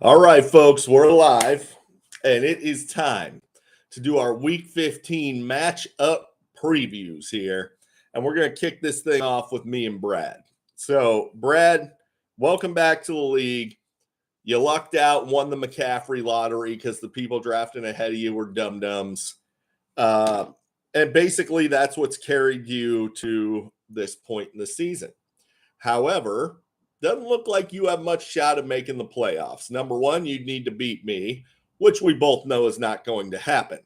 All right, folks, we're live, and it is time to do our Week 15 matchup previews here. And we're going to kick this thing off with me and Brad. So, Brad, welcome back to the league. You lucked out, won the McCaffrey lottery because the people drafting ahead of you were dum-dums. And basically, that's what's carried you to this point in the season. However, doesn't look like you have much shot of making the playoffs. Number one, you'd need to beat me, which we both know is not going to happen.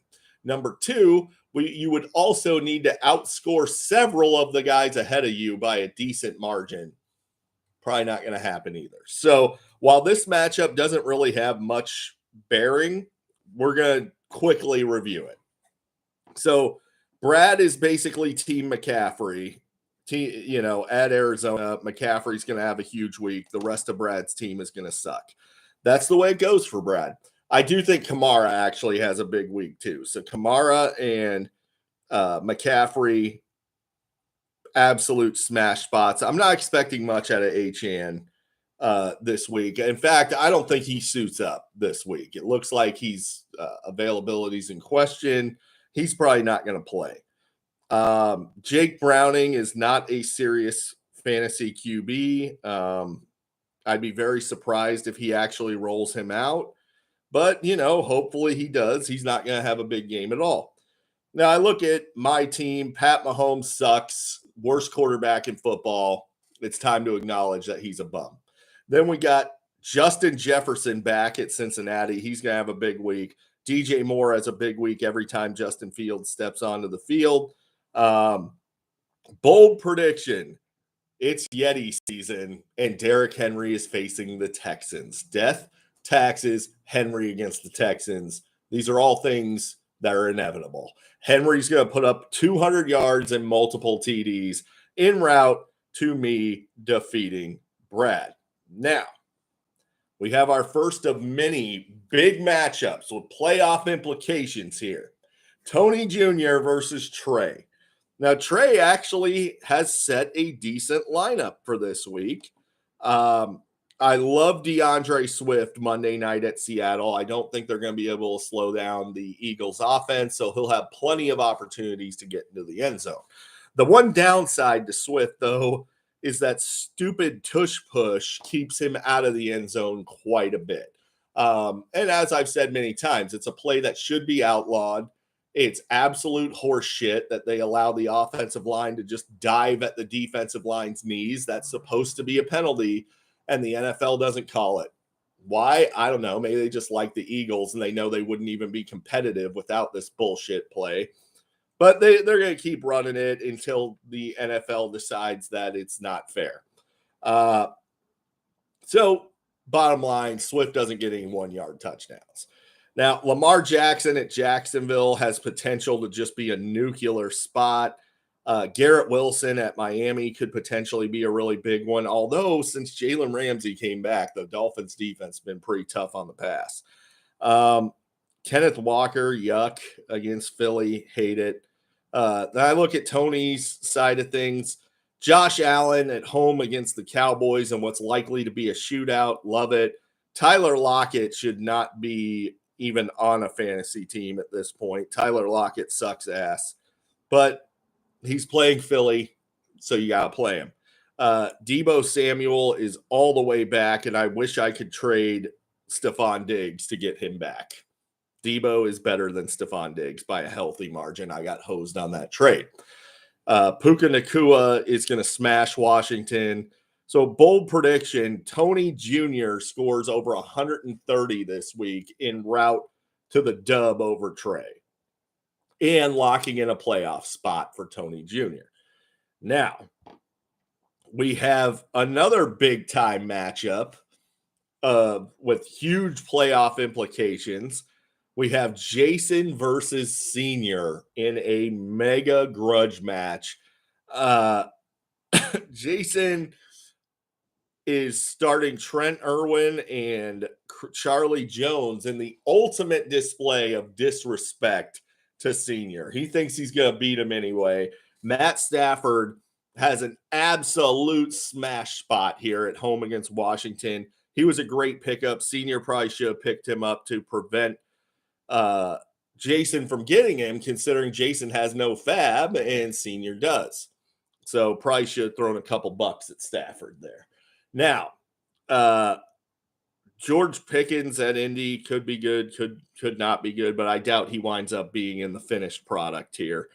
Number two, you would also need to outscore several of the guys ahead of you by a decent margin. Probably not going to happen either. So while this matchup doesn't really have much bearing, we're going to quickly review it. So Brad is basically Team McCaffrey. At Arizona, McCaffrey's going to have a huge week. The rest of Brad's team is going to suck. That's the way it goes for Brad. I do think Kamara actually has a big week too. So Kamara and McCaffrey, absolute smash spots. I'm not expecting much out of Achane this week. In fact, I don't think he suits up this week. It looks like he's availability's in question. He's probably not going to play. Jake Browning is not a serious fantasy QB. I'd be very surprised if he actually rolls him out, but hopefully he does. He's not going to have a big game at all. Now I look at my team. Pat Mahomes sucks. Worst quarterback in football. It's time to acknowledge that he's a bum. Then we got Justin Jefferson back at Cincinnati. He's going to have a big week. DJ Moore has a big week every time Justin Fields steps onto the field. Bold prediction. It's Yeti season, and Derrick Henry is facing the Texans. Death, taxes, Henry against the Texans. These are all things that are inevitable. Henry's going to put up 200 yards and multiple TDs en route to me defeating Brad. Now, we have our first of many big matchups with playoff implications here. Tony Jr. versus Trey. Now, Trey actually has set a decent lineup for this week. I love DeAndre Swift Monday night at Seattle. I don't think they're going to be able to slow down the Eagles' offense, so he'll have plenty of opportunities to get into the end zone. The one downside to Swift, though, is that stupid tush push keeps him out of the end zone quite a bit. And as I've said many times, it's a play that should be outlawed. It's absolute horse shit that they allow the offensive line to just dive at the defensive line's knees. That's supposed to be a penalty, and the NFL doesn't call it. Why? I don't know. Maybe they just like the Eagles, and they know they wouldn't even be competitive without this bullshit play. But they're going to keep running it until the NFL decides that it's not fair. So, bottom line, Swift doesn't get any 1-yard touchdowns. Now, Lamar Jackson at Jacksonville has potential to just be a nuclear spot. Garrett Wilson at Miami could potentially be a really big one. Although, since Jalen Ramsey came back, the Dolphins' defense has been pretty tough on the pass. Kenneth Walker, yuck, against Philly, hate it. I look at Tony's side of things. Josh Allen at home against the Cowboys and what's likely to be a shootout, love it. Tyler Lockett should not be even on a fantasy team at this point. Tyler Lockett sucks ass, but he's playing Philly, so you got to play him. Deebo Samuel is all the way back, and I wish I could trade Stephon Diggs to get him back. Deebo is better than Stephon Diggs by a healthy margin. I got hosed on that trade. Puka Nacua is going to smash Washington. So bold prediction, Tony Jr. scores over 130 this week en route to the dub over Trey and locking in a playoff spot for Tony Jr. Now, we have another big-time matchup with huge playoff implications. We have Jason versus Senior in a mega grudge match. Jason is starting Trent Irwin and Charlie Jones in the ultimate display of disrespect to Senior. He thinks he's going to beat him anyway. Matt Stafford has an absolute smash spot here at home against Washington. he was a great pickup. Senior probably should have picked him up to prevent Jason from getting him, considering Jason has no fab and Senior does. So probably should have thrown a couple bucks at Stafford there. Now, George Pickens at Indy could be good, could not be good, but I doubt he winds up being in the finished product here.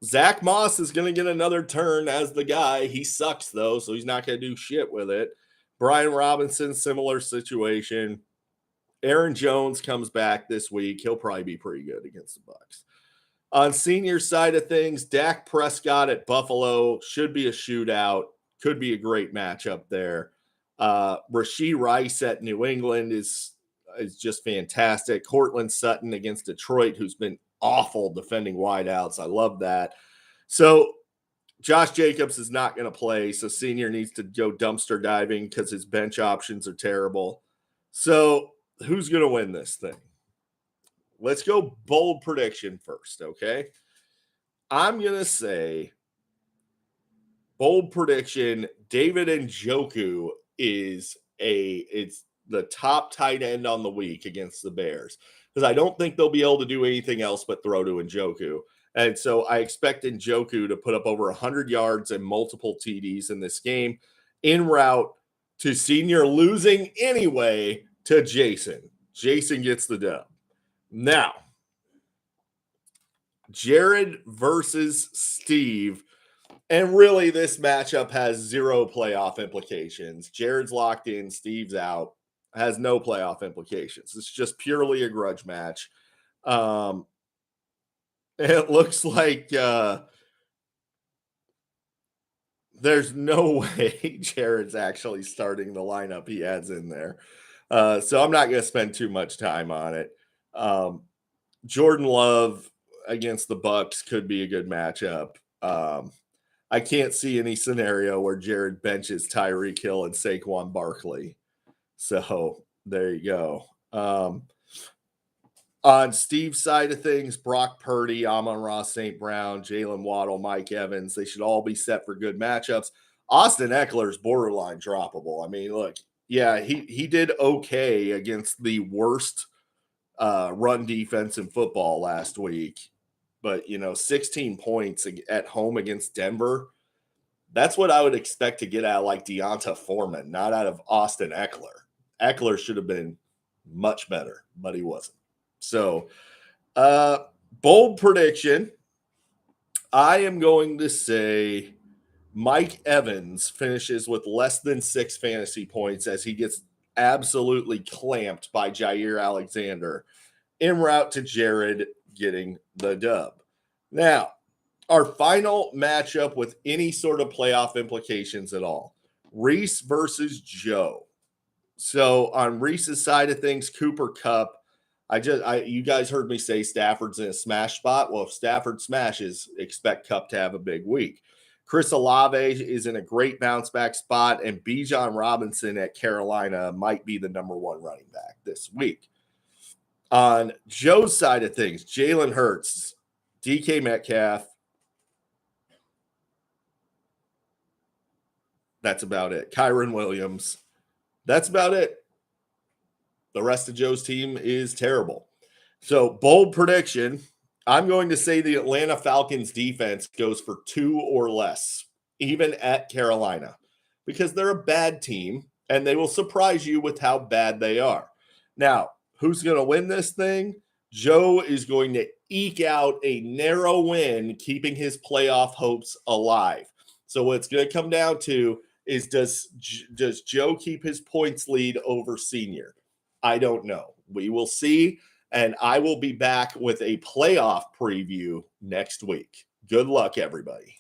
Zach Moss is going to get another turn as the guy. He sucks, though, so he's not going to do shit with it. Brian Robinson, similar situation. Aaron Jones comes back this week. He'll probably be pretty good against the Bucs. On Senior side of things, Dak Prescott at Buffalo should be a shootout. Could be a great matchup there. Rashee Rice at New England is just fantastic. Cortland Sutton against Detroit, who's been awful defending wideouts. I love that. So Josh Jacobs is not going to play, so Senior needs to go dumpster diving because his bench options are terrible. So who's going to win this thing? Let's go bold prediction first, okay? I'm going to say bold prediction, David Njoku it's the top tight end on the week against the Bears, because I don't think they'll be able to do anything else but throw to Njoku. And so I expect Njoku to put up over 100 yards and multiple TDs in this game, en route to Senior losing anyway to Jason. Jason gets the dub. Now, Jared versus Steve. And really, this matchup has zero playoff implications. Jared's locked in, Steve's out. Has no playoff implications. It's just purely a grudge match. It looks like there's no way Jared's actually starting the lineup he adds in there. So I'm not going to spend too much time on it. Jordan Love against the Bucs could be a good matchup. I can't see any scenario where Jared benches Tyreek Hill and Saquon Barkley. So there you go. On Steve's side of things, Brock Purdy, Amon-Ra St. Brown, Jalen Waddle, Mike Evans, they should all be set for good matchups. Austin Eckler's borderline droppable. I mean, look, yeah, he did okay against the worst run defense in football last week. But, 16 points at home against Denver, that's what I would expect to get out of like Deonta Foreman, not out of Austin Eckler. Eckler should have been much better, but he wasn't. So, bold prediction. I am going to say Mike Evans finishes with less than 6 fantasy points as he gets absolutely clamped by Jair Alexander, en route to Jared getting the dub. Now, our final matchup with any sort of playoff implications at all, Reese versus Joe. So on Reese's side of things, Cooper Kupp. You guys heard me say Stafford's in a smash spot. Well, if Stafford smashes, expect Kupp to have a big week. Chris Olave is in a great bounce back spot, and Bijan Robinson at Carolina might be the number 1 running back this week. On Joe's side of things, Jalen Hurts, DK Metcalf. That's about it. Kyron Williams. That's about it. The rest of Joe's team is terrible. So, bold prediction. I'm going to say the Atlanta Falcons defense goes for 2 or less, even at Carolina, because they're a bad team and they will surprise you with how bad they are. Now, who's going to win this thing? Joe is going to eke out a narrow win, keeping his playoff hopes alive. So what it's going to come down to is does Joe keep his points lead over Senior? I don't know. We will see, and I will be back with a playoff preview next week. Good luck, everybody.